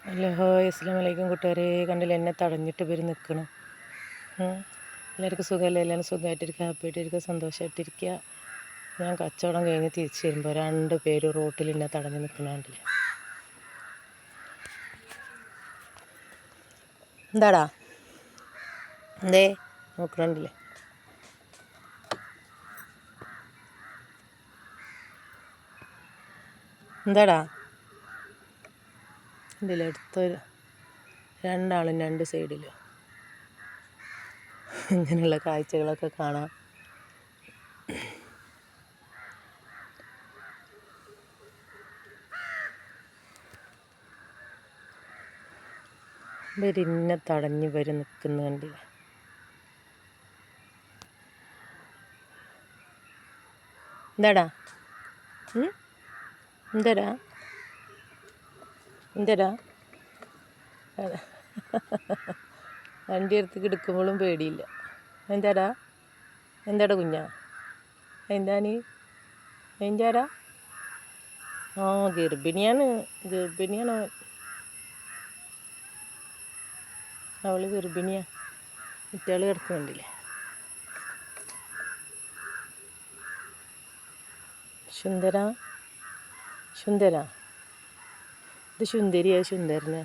Hello hi അസ്സലാമു അലൈക്കും കൂട്ടുകാരെ. കണ്ടില്ല എന്നെ തടഞ്ഞിട്ട് ഇവർ നിൽക്കണം. എല്ലാവർക്കും സുഖമല്ലേ? എല്ലാവരും സുഖമായിട്ടിരിക്കുക, ഹാപ്പി ആയിട്ടിരിക്കുക, സന്തോഷമായിട്ടിരിക്കുക. ഞാൻ കച്ചവടം കഴിഞ്ഞ് തിരിച്ച് വരുമ്പോൾ 2 പേര് റോട്ടിൽ എന്നെ തടഞ്ഞ് നിൽക്കണുണ്ടല്ലേ. എന്താടാ എന്തേ നോക്കണുണ്ടല്ലേ? എന്താടാ ഇതിൽ അടുത്തൊരു 2 ആളും 2 സൈഡിലും ഇങ്ങനെയുള്ള കാഴ്ചകളൊക്കെ കാണാം. ഇവരിന്നെ തടഞ്ഞ് നിൽക്കുന്ന കണ്ടില്ലേ. എന്താടാ എന്തടാ എന്തടാ വണ്ടി എടുത്ത് എടുക്കുമ്പോഴും പേടിയില്ല. എന്താടാ കുഞ്ഞാ എന്താ എന്താടാ? ഗർഭിണിയാണ് അവൾ ഗർഭിണിയാ. കുട്ടികൾ കിടക്കുന്നുണ്ടില്ലേ. സുന്ദര ഇത് സുന്ദരിയാ സുന്ദരന്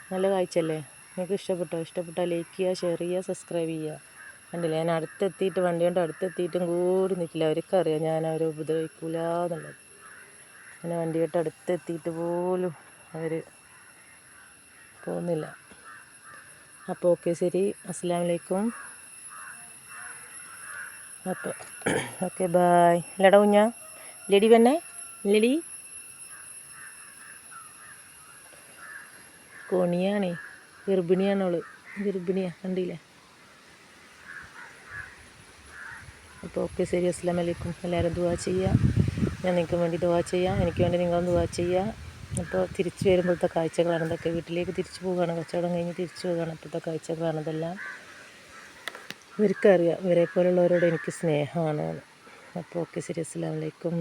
നല്ല കാഴ്ചയല്ലേ? നിങ്ങൾക്ക് ഇഷ്ടപ്പെട്ടാൽ ലൈക്ക് ചെയ്യുക, ഷെയർ ചെയ്യുക, സബ്സ്ക്രൈബ് ചെയ്യുക. കണ്ടില്ലേ, ഞാൻ അടുത്തെത്തിയിട്ട് വണ്ടി കൊണ്ട് അടുത്തെത്തിയിട്ടും കൂടി നിൽക്കില്ല. അവർക്കറിയാം ഞാൻ അവരെ ഉപദ്രവിക്കില്ല എന്നുള്ളത്. അങ്ങനെ വണ്ടി കൊണ്ട് അടുത്തെത്തിയിട്ട് പോലും അവർ പോകുന്നില്ല. അപ്പോൾ ഓക്കെ, ശരി, അസ്സലാമു അലൈക്കും. അപ്പോൾ ഓക്കെ ബായ്. ഇല്ലടാ കുഞ്ഞാ, ലെഡി പെണ്ണേ, ലെഡി കോണിയാണേ, ഗർഭിണിയാണവള്, കണ്ടില്ലേ. അപ്പോൾ ഓക്കെ ശരി, അസ്സലാമു അലൈക്കും. എല്ലാവരും ദുആ ചെയ്യുക. ഞാൻ നിങ്ങൾക്ക് വേണ്ടി ദുആ ചെയ്യാം, എനിക്ക് വേണ്ടി നിങ്ങളും ദുആ ചെയ്യുക. അപ്പോൾ തിരിച്ച് വരുമ്പോഴത്തെ കാഴ്ചകളാണ് ഇതൊക്കെ. വീട്ടിലേക്ക് തിരിച്ചു പോവുകയാണ്, കച്ചവടം കഴിഞ്ഞ് തിരിച്ചു പോവുകയാണ്. അപ്പോഴത്തെ കാഴ്ചകളാണ് ഇതെല്ലാം. ഇവർക്കറിയാം ഇവരെ പോലുള്ളവരോട് എനിക്ക് സ്നേഹമാണ്. അപ്പോൾ ഓക്കെ ശരി, അസ്സലാമു അലൈക്കും.